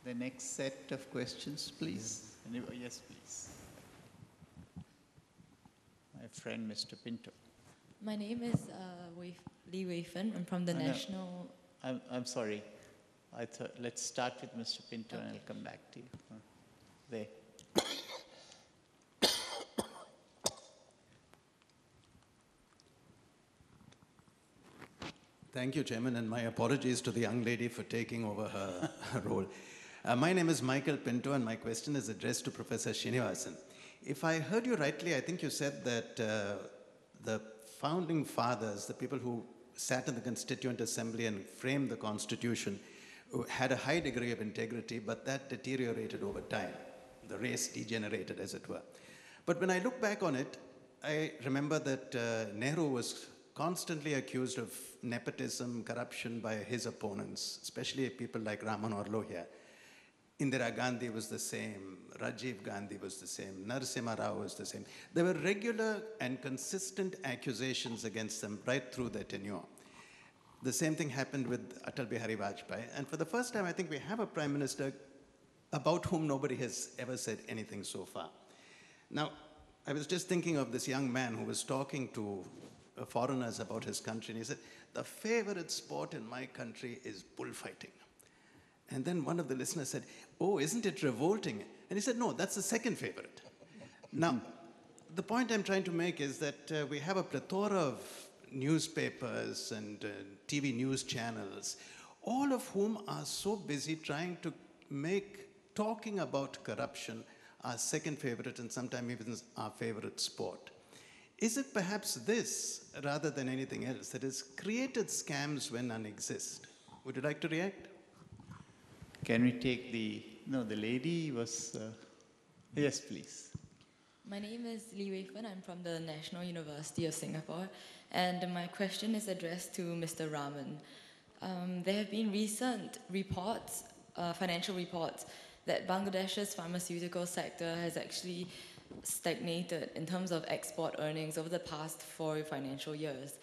the next set of questions, please. Yes, please. My friend, Mr. Pinto. My name is Lee Wei-Fen. I'm from the National... I'm sorry. I thought, let's start with Mr. Pinto and I'll come back to you. There. Thank you, Chairman, and my apologies to the young lady for taking over her role. My name is Michael Pinto, and my question is addressed to Professor Srinivasan. If I heard you rightly, I think you said that the founding fathers, the people who sat in the Constituent Assembly and framed the Constitution, had a high degree of integrity, but that deteriorated over time. The race degenerated, as it were. But when I look back on it, I remember that Nehru was constantly accused of nepotism, corruption by his opponents, especially people like Rahman or Lohia. Indira Gandhi was the same, Rajiv Gandhi was the same, Narasimha Rao was the same. There were regular and consistent accusations against them right through their tenure. The same thing happened with Atal Bihari Vajpayee, and for the first time I think we have a Prime Minister about whom nobody has ever said anything so far. Now, I was just thinking of this young man who was talking to foreigners about his country, and he said, the favorite sport in my country is bullfighting. And then one of the listeners said, oh, isn't it revolting? And he said, no, that's the second favorite. Now, the point I'm trying to make is that we have a plethora of newspapers and TV news channels, all of whom are so busy trying to make talking about corruption our second favorite and sometimes even our favorite sport. Is it perhaps this, rather than anything else, that has created scams when none exist? Would you like to react? Can we take the lady was, yes, please. My name is Lee Wei-Fen. I'm from the National University of Singapore, and my question is addressed to Mr. Rahman. There have been recent reports, financial reports, that Bangladesh's pharmaceutical sector has actually stagnated in terms of export earnings over the past 4 financial years.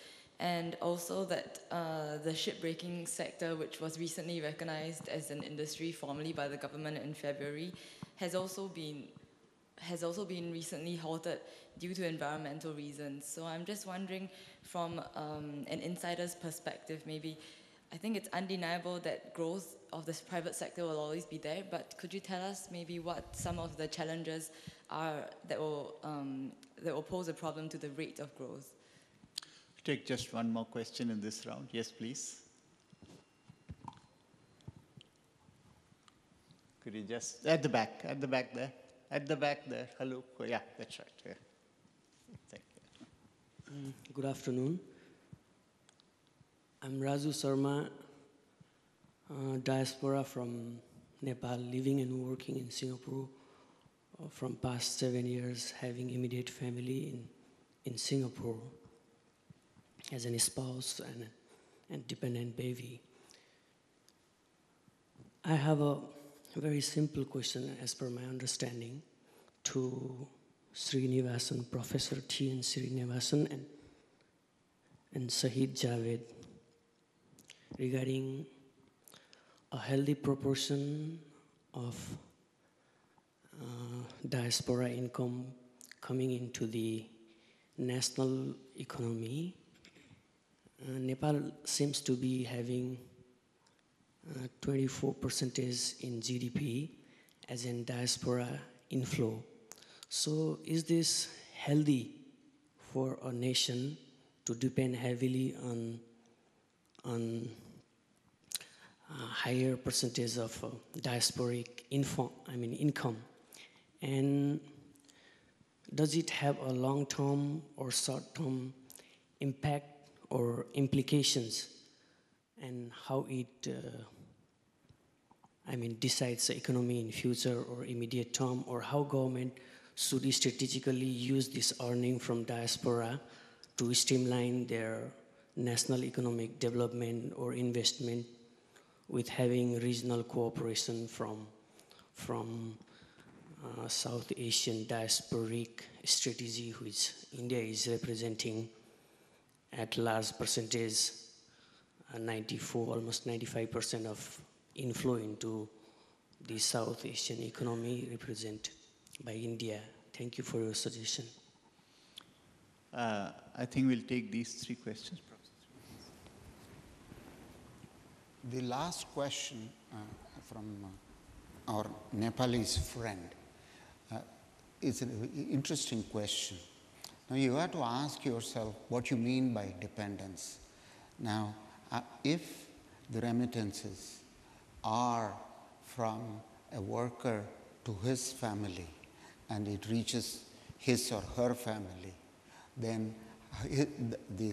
And also that the shipbreaking sector, which was recently recognized as an industry formally by the government in February, has also been recently halted due to environmental reasons. So I'm just wondering, from an insider's perspective, maybe, I think it's undeniable that growth of this private sector will always be there, but could you tell us maybe what some of the challenges are that will pose a problem to the rate of growth? Take just one more question in this round. Yes, please. Could you just, at the back there. At the back there. Hello. Yeah, that's right. Yeah. Thank you. Good afternoon. I'm Raju Sharma, diaspora from Nepal, living and working in Singapore from past 7 years, having immediate family in Singapore as an spouse and dependent baby. I have a very simple question as per my understanding to Srinivasan, Professor T.N. Srinivasan and Shahid Javed regarding a healthy proportion of diaspora income coming into the national economy. Nepal seems to be having 24% in GDP as in diaspora inflow. So is this healthy for a nation to depend heavily on higher percentage of diasporic income? And does it have a long-term or short-term impact or implications, and how it decides the economy in future or immediate term, or how government should strategically use this earning from diaspora to streamline their national economic development or investment with having regional cooperation from South Asian diasporic strategy, which India is representing at large percentage, 94, almost 95% of inflow into the South Asian economy represented by India? Thank you for your suggestion. I think we'll take these 3 questions. The last question from our Nepalese friend is an interesting question. Now, you have to ask yourself what you mean by dependence. Now, if the remittances are from a worker to his family and it reaches his or her family, then the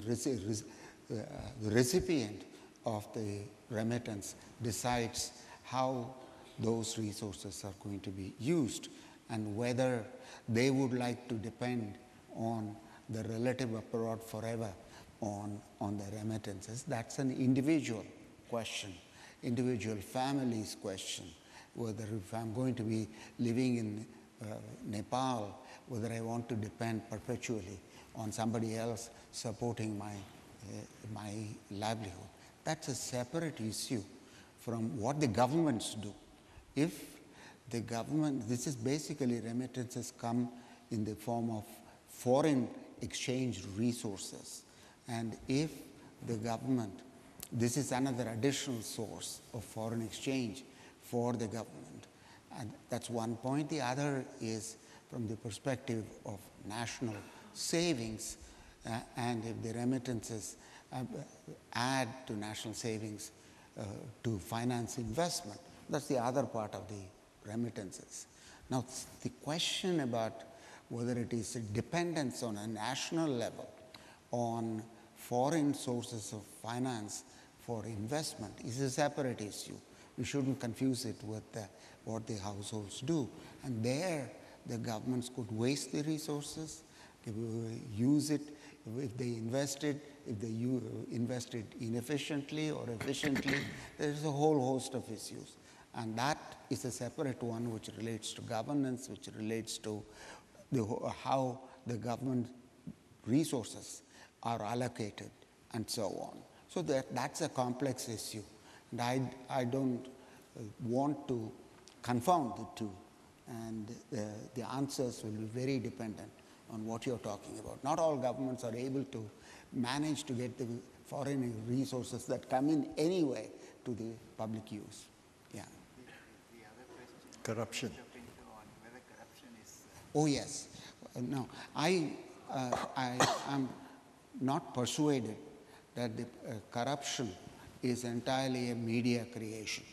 recipient of the remittance decides how those resources are going to be used and whether they would like to depend on the relative abroad forever on the remittances. That's an individual question, individual family's question, whether if I'm going to be living in Nepal, whether I want to depend perpetually on somebody else supporting my livelihood. That's a separate issue from what the governments do. If the government, this is basically remittances come in the form of foreign exchange resources. And if the government, this is another additional source of foreign exchange for the government. And that's one point. The other is from the perspective of national savings, and if the remittances add to national savings to finance investment, that's the other part of the remittances. Now, the question about whether it is a dependence on a national level on foreign sources of finance for investment is a separate issue. We shouldn't confuse it with what the households do. And there, the governments could waste the resources, use it, if they invested inefficiently or efficiently. There's a whole host of issues. And that is a separate one which relates to governance, which relates to how the government resources are allocated and so on. So that's a complex issue. And I don't want to confound the two. And the answers will be very dependent on what you're talking about. Not all governments are able to manage to get the foreign resources that come in anyway to the public use. Yeah. The other question. Corruption. Whether corruption is. Oh yes. No, I am not persuaded that the corruption is entirely a media creation.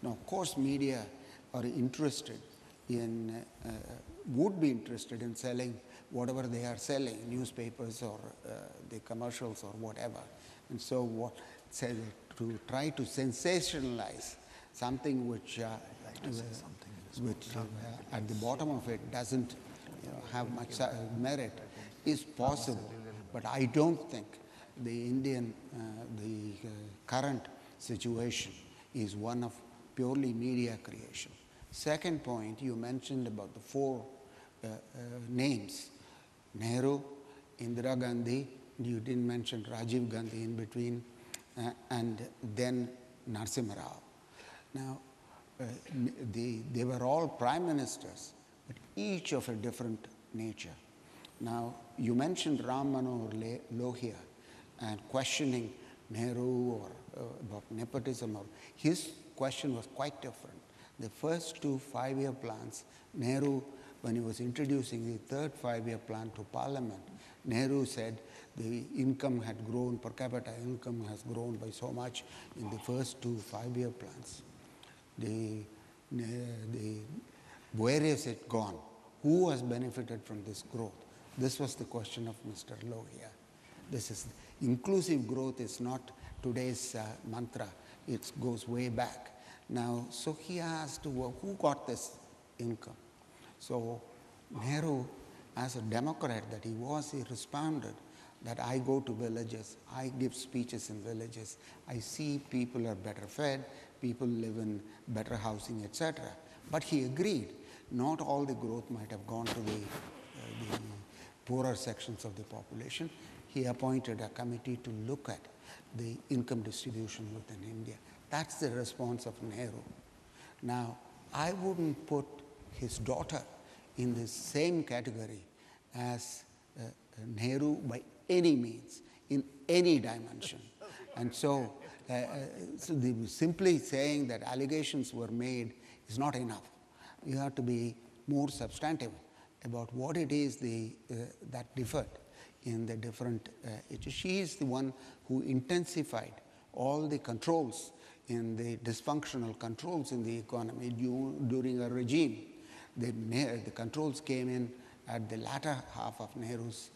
Now, of course, media are interested in, would be interested in selling whatever they are selling, newspapers or the commercials or whatever. And so to try to sensationalize something which at the bottom of it doesn't have much merit is possible. But I don't think the current situation is one of purely media creation. Second point, you mentioned about the 4 names, Nehru, Indira Gandhi, you didn't mention Rajiv Gandhi in between, and then Narasimha Rao. Now, they were all prime ministers, but each of a different nature. Now, you mentioned Ram Manohar Lohia and questioning Nehru or about nepotism. His question was quite different. The first 2 5-year plans, Nehru, when he was introducing the third 5-year plan to Parliament, Nehru said the income had grown, per capita income has grown by so much in the first 2 5-year plans. Where is it gone? Who has benefited from this growth? This was the question of Mr. Lohia. This is inclusive growth is not today's mantra. It goes way back. Now, so he asked, who got this income? So Nehru, as a Democrat that he was, he responded that I go to villages, I give speeches in villages, I see people are better fed, people live in better housing, etc. But he agreed, not all the growth might have gone to the poorer sections of the population. He appointed a committee to look at the income distribution within India. That's the response of Nehru. Now, I wouldn't put his daughter in the same category as Nehru by any means, in any dimension. And so, simply saying that allegations were made is not enough. You have to be more substantive about what it is that differed in the different issues. She is the one who intensified all the controls in the dysfunctional controls in the economy during her regime. The controls came in at the latter half of Nehru's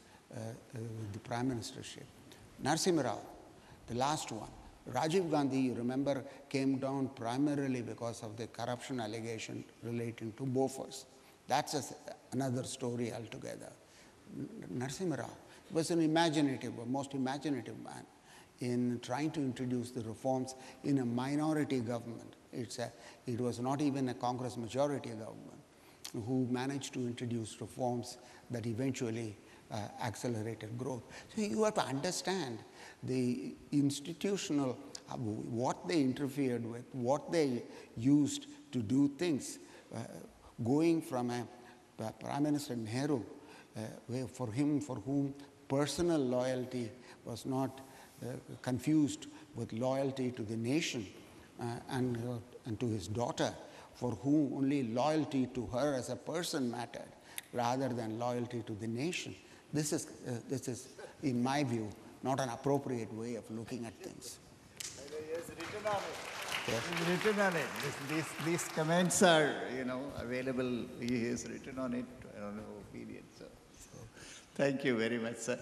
the prime ministership. Narasimha Rao, the last one. Rajiv Gandhi, you remember, came down primarily because of the corruption allegation relating to Bofors. That's another story altogether. Narasimha Rao was an imaginative, most imaginative man in trying to introduce the reforms in a minority government. It was not even a Congress majority government who managed to introduce reforms that eventually accelerated growth. So you have to understand the institutional, what they interfered with, what they used to do things, going from a Prime Minister Nehru, for whom personal loyalty was not confused with loyalty to the nation, and to his daughter, for whom only loyalty to her as a person mattered, rather than loyalty to the nation. This is, in my view, not an appropriate way of looking at things. He has written on it. Yes. He's written on it. These comments are, available. He has written on it. I don't know opinion. So thank you very much, sir.